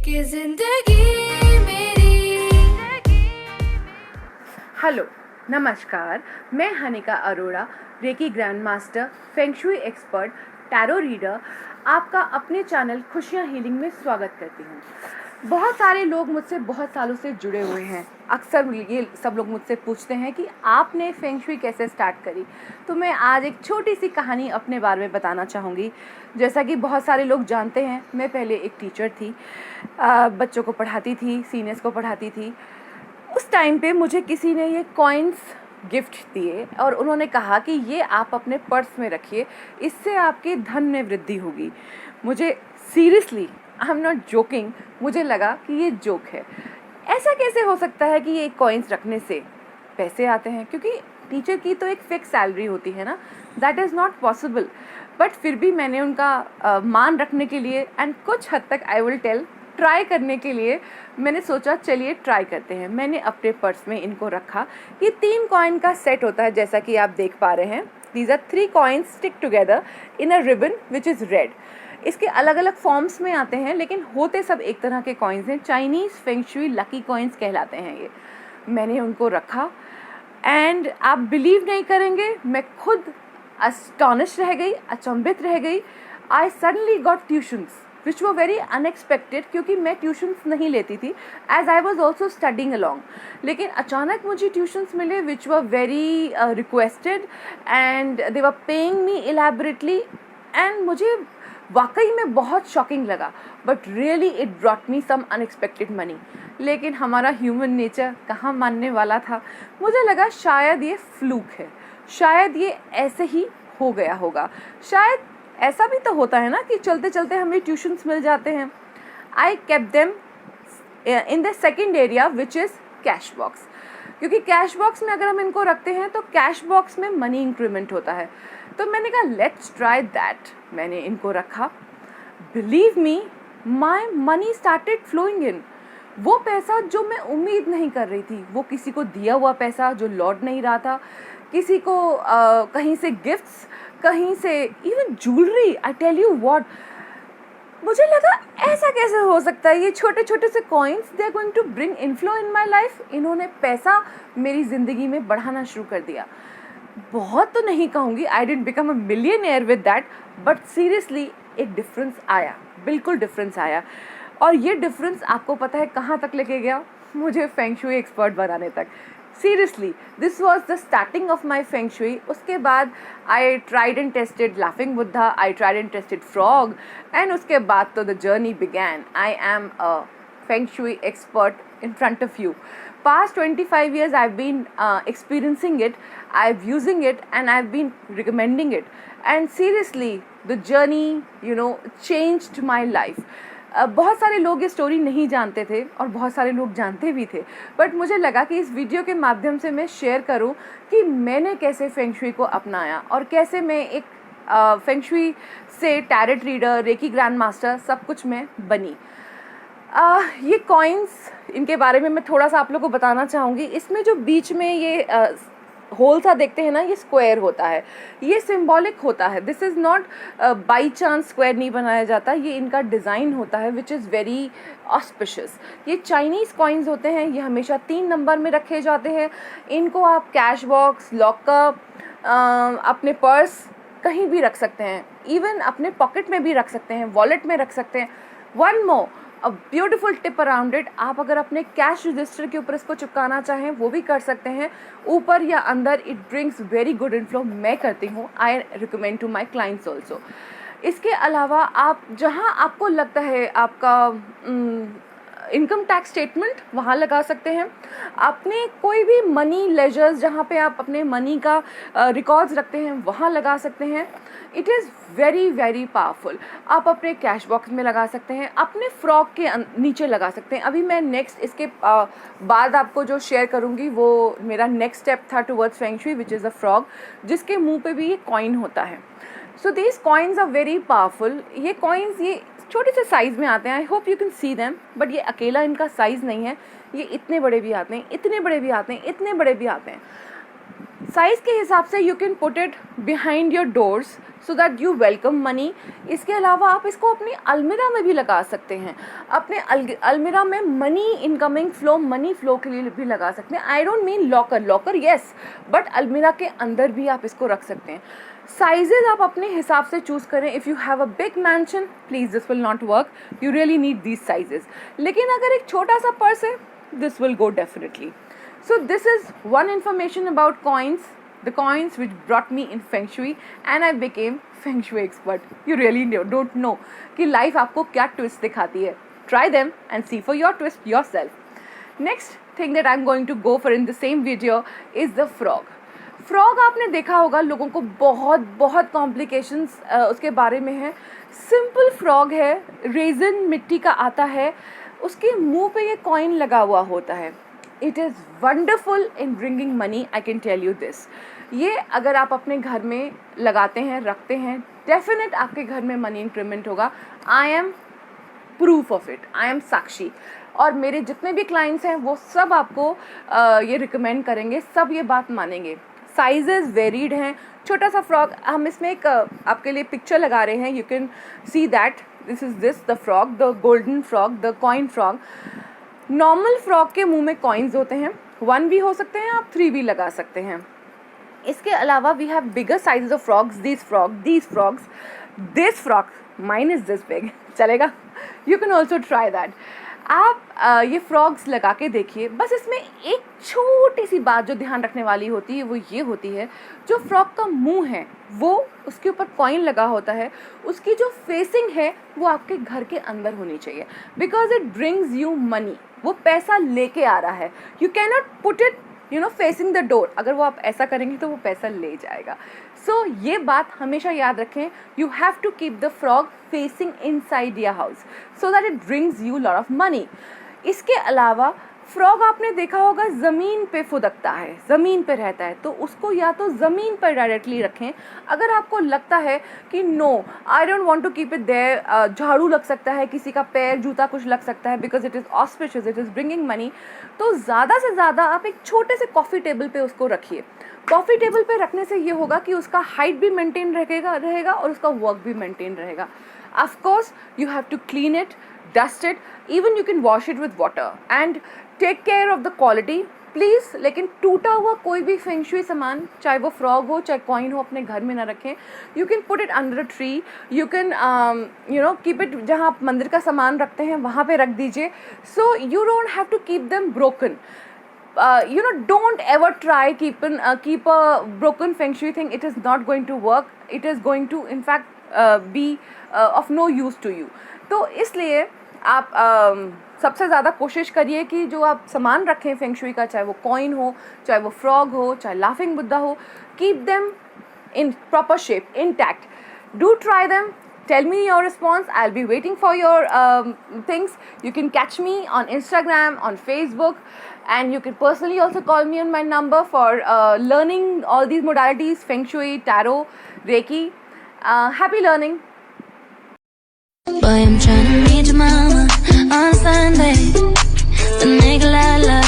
कि जिंदगी मेरी। हेलो, नमस्कार। मैं Hanika Arora, reiki grand master, feng shui expert, tarot reader, आपका अपने चैनल खुशियाँ हीलिंग में स्वागत करती हूँ। बहुत सारे लोग मुझसे बहुत सालों से जुड़े हुए हैं। अक्सर ये सब लोग मुझसे पूछते हैं कि आपने फेंगशुई कैसे स्टार्ट करी। तो मैं आज एक छोटी सी कहानी अपने बारे में बताना चाहूँगी। जैसा कि बहुत सारे लोग जानते हैं, मैं पहले एक टीचर थी, बच्चों को पढ़ाती थी, सीनियर्स को पढ़ाती थी। उस टाइम पे मुझे किसी ने ये कॉइन्स गिफ्ट दिए और उन्होंने कहा कि ये आप अपने पर्स में रखिए, इससे आपके धन में वृद्धि होगी। मुझे seriously, I am not joking, मुझे लगा कि ये जोक है। ऐसा कैसे हो सकता है कि ये कॉइन्स रखने से पैसे आते हैं, क्योंकि टीचर की तो एक फिक्स सैलरी होती है ना। That is not possible. But फिर भी मैंने उनका मान रखने के लिए एंड कुछ हद तक आई विल टेल ट्राई करने के लिए मैंने सोचा चलिए ट्राई करते हैं। मैंने अपने पर्स में इनको रखा। ये 3 कॉइन का सेट होता है, जैसा कि आप देख पा रहे हैं। These are 3 coins stick together in a ribbon which is red. इसके अलग अलग फॉर्म्स में आते हैं, लेकिन होते सब एक तरह के कॉइन्स हैं। चाइनीज़ फेंगशुई लकी कॉइन्स कहलाते हैं ये। मैंने उनको रखा एंड आप बिलीव नहीं करेंगे, मैं खुद अस्टॉनिश रह गई, अचंभित रह गई। I suddenly got tuitions which were very unexpected, क्योंकि मैं ट्यूशन्स नहीं लेती थी as I was also studying along. लेकिन अचानक मुझे ट्यूशन्स मिले which were very requested and they were paying me elaborately and मुझे वाकई में बहुत शॉकिंग लगा। But really it brought me some unexpected money. लेकिन हमारा ह्यूमन नेचर कहाँ मानने वाला था। मुझे लगा शायद ये फ्लूक है, शायद ये ऐसे ही हो गया होगा, शायद ऐसा भी तो होता है ना कि चलते चलते हमें ट्यूशन्स मिल जाते हैं। I kept them in the second area which is cash box, क्योंकि कैश बॉक्स में अगर हम इनको रखते हैं तो कैश बॉक्स में मनी इंक्रीमेंट होता है। तो मैंने कहा लेट्स ट्राई दैट। मैंने इनको रखा। Believe me, my money started flowing in. वो पैसा जो मैं उम्मीद नहीं कर रही थी, वो किसी को दिया हुआ पैसा जो लौट नहीं रहा था, किसी को कहीं से गिफ्ट्स, कहीं से even jewellery. I tell you what, मुझे लगा ऐसा कैसे हो सकता है। ये छोटे छोटे से coins, they are going to bring inflow in my life. इन्होंने पैसा मेरी ज़िंदगी में बढ़ाना शुरू कर दिया। बहुत तो नहीं कहूँगी, I didn't become a millionaire with that, but seriously एक डिफरेंस आया, बिल्कुल डिफरेंस आया। और ये डिफरेंस आपको पता है कहाँ तक लेके गया? मुझे फेंगशुई एक्सपर्ट बनाने तक। Seriously, this was the starting of my feng shui. उसके बाद I tried and tested laughing Buddha, I tried and tested frog, and उसके बाद तो the journey began. I am a Feng expert in front of you. Past 25 years I've been experiencing it, I've using it, and I've been recommending it. And seriously, the journey, changed my life. बहुत सारे लोग ये story नहीं जानते थे और बहुत सारे लोग जानते भी थे, बट मुझे लगा कि इस वीडियो के माध्यम से मैं शेयर करूं कि मैंने कैसे फेंगशुई को अपनाया और कैसे मैं एक फेंगशुई से tarot reader, recce grand master, सब कुछ मैं बनी। ये कॉइन्स, इनके बारे में मैं थोड़ा सा आप लोगों को बताना चाहूँगी। इसमें जो बीच में ये होल सा देखते हैं ना, ये स्क्वायर होता है, ये सिंबॉलिक होता है। This is not by chance square नहीं बनाया जाता, ये इनका डिज़ाइन होता है विच इज़ वेरी ऑस्पिशियस। ये चाइनीज़ कॉइन्स होते हैं, ये हमेशा 3 नंबर में रखे जाते हैं। इनको आप कैश बॉक्स, लॉकर, अपने पर्स, कहीं भी रख सकते हैं, इवन अपने पॉकेट में भी रख सकते हैं, वॉलेट में रख सकते हैं। One more, a beautiful tip around it, आप अगर अपने कैश रजिस्टर के ऊपर इसको चिपकाना चाहें वो भी कर सकते हैं, ऊपर या अंदर। It brings very good inflow, मैं करती हूँ, I recommend to my clients also. इसके अलावा आप जहाँ आपको लगता है आपका इनकम टैक्स स्टेटमेंट, वहाँ लगा सकते हैं। अपने कोई भी मनी लेजर्स जहाँ पे आप अपने मनी का रिकॉर्ड्स रखते हैं, वहाँ लगा सकते हैं। It is very very powerful. आप अपने कैश बॉक्स में लगा सकते हैं, अपने फ्रॉक के नीचे लगा सकते हैं। अभी मैं नेक्स्ट इसके बाद आपको जो शेयर करूँगी वो मेरा नेक्स्ट स्टेप था towards feng shui, which is a frog, जिसके मुंह पे भी ये कॉइन होता है। So these coins are very powerful. ये कॉइन्स ये छोटे से साइज़ में आते हैं, I hope you can see them, but ये अकेला इनका साइज़ नहीं है, ये इतने बड़े भी आते हैं, इतने बड़े भी आते हैं, इतने बड़े भी आते हैं। साइज़ के हिसाब से you can put it behind your doors so that you welcome money. इसके अलावा आप इसको अपनी अलमीरा में भी लगा सकते हैं. अपने अलमीरा में money incoming flow, money flow के लिए भी लगा सकते हैं. I don't mean locker yes, but अलमीरा के अंदर भी आप इसको रख सकते हैं. साइजेस आप अपने हिसाब से चूज़ करें. If you have a big mention, please this will not work. You really need these sizes. लेकिन अगर एक छोटा सा पर्स है, this will go definitely. So this is one information about coins, the coins which brought me in Feng Shui, and I became Feng Shui expert. You really don't know कि life आपको क्या twist दिखाती है. Try them and see for your twist yourself. Next thing that I'm going to go for in the same video is the frog. Frog आपने देखा होगा, लोगों को बहुत कॉम्प्लिकेशंस उसके बारे में है. सिंपल फ्रॉग है, रेजन मिट्टी का आता है, उसके मुंह पे ये कॉइन लगा हुआ होता है. It is wonderful in bringing money, I can tell you this. ये अगर आप अपने घर में लगाते हैं, रखते हैं, डेफिनेट आपके घर में मनी इंक्रीमेंट होगा. I am proof of it, I am Sakshi. और मेरे जितने भी क्लाइंट्स हैं वो सब आपको ये रिकमेंड करेंगे, सब ये बात मानेंगे. साइजेस वेरीड हैं. छोटा सा फ्रॉग, हम इसमें एक आपके लिए पिक्चर लगा रहे हैं. You can see that this is the frog, the golden frog, the coin frog. Normal frog के मुंह में कॉइन्स होते हैं. 1 भी हो सकते हैं, आप 3 भी लगा सकते हैं. इसके अलावा we have bigger sizes of frogs. This frog mine is this big, चलेगा. You can also try that. आप ये फ्रॉग्स लगा के देखिए. बस इसमें एक छोटी सी बात जो ध्यान रखने वाली होती है वो ये होती है, जो फ्रॉग का मुंह है वो उसके ऊपर कॉइन लगा होता है, उसकी जो फेसिंग है वो आपके घर के अंदर होनी चाहिए. Because it brings you money. वो पैसा लेके आ रहा है. You can not put it facing the door. अगर वो आप ऐसा करेंगे तो वो पैसा ले जाएगा. सो ये बात हमेशा याद रखें. You have to keep the frog facing inside your house so that it brings you lot of money. इसके अलावा फ्रॉग आपने देखा होगा ज़मीन पे फुदकता है, ज़मीन पे रहता है, तो उसको या तो ज़मीन पर डायरेक्टली रखें. अगर आपको लगता है कि no I don't want to keep it there, झाड़ू लग सकता है, किसी का पैर, जूता कुछ लग सकता है, because it is auspicious, it is bringing money, तो ज़्यादा से ज़्यादा आप एक छोटे से कॉफ़ी टेबल पे उसको रखिए. कॉफ़ी टेबल पे रखने से ये होगा कि उसका हाइट भी मेंटेन रहेगा और उसका वर्क भी मेंटेन रहेगा. Of course you have to clean it, dust it, even you can wash it with water and take care of the quality please. लेकिन टूटा हुआ कोई भी फेंग शुई सामान, चाहे वो फ्रॉग हो चाहे कॉइन हो, अपने घर में ना रखें. You can put it under a tree, you can keep it जहाँ आप मंदिर का सामान रखते हैं वहाँ पे रख दीजिए. So you don't have to keep them broken. Don't ever try keep a broken feng shui thing. It is not going to work. It is going to in fact be of no use to you. तो इसलिए आप सबसे ज़्यादा कोशिश करिए कि जो आप सामान रखें फेंग शुई का, चाहे वो कॉइन हो, चाहे वो फ्रॉग हो, चाहे लाफिंग बुद्धा हो, keep them in proper shape, intact. Do try them. Tell me your response. I'll be waiting for your things. You can catch me on Instagram, on Facebook, and you can personally also call me on my number for learning all these modalities: Feng Shui, Tarot, Reiki. Happy learning. Boy, I'm tryna meet your mama on Sunday. The nigga la la.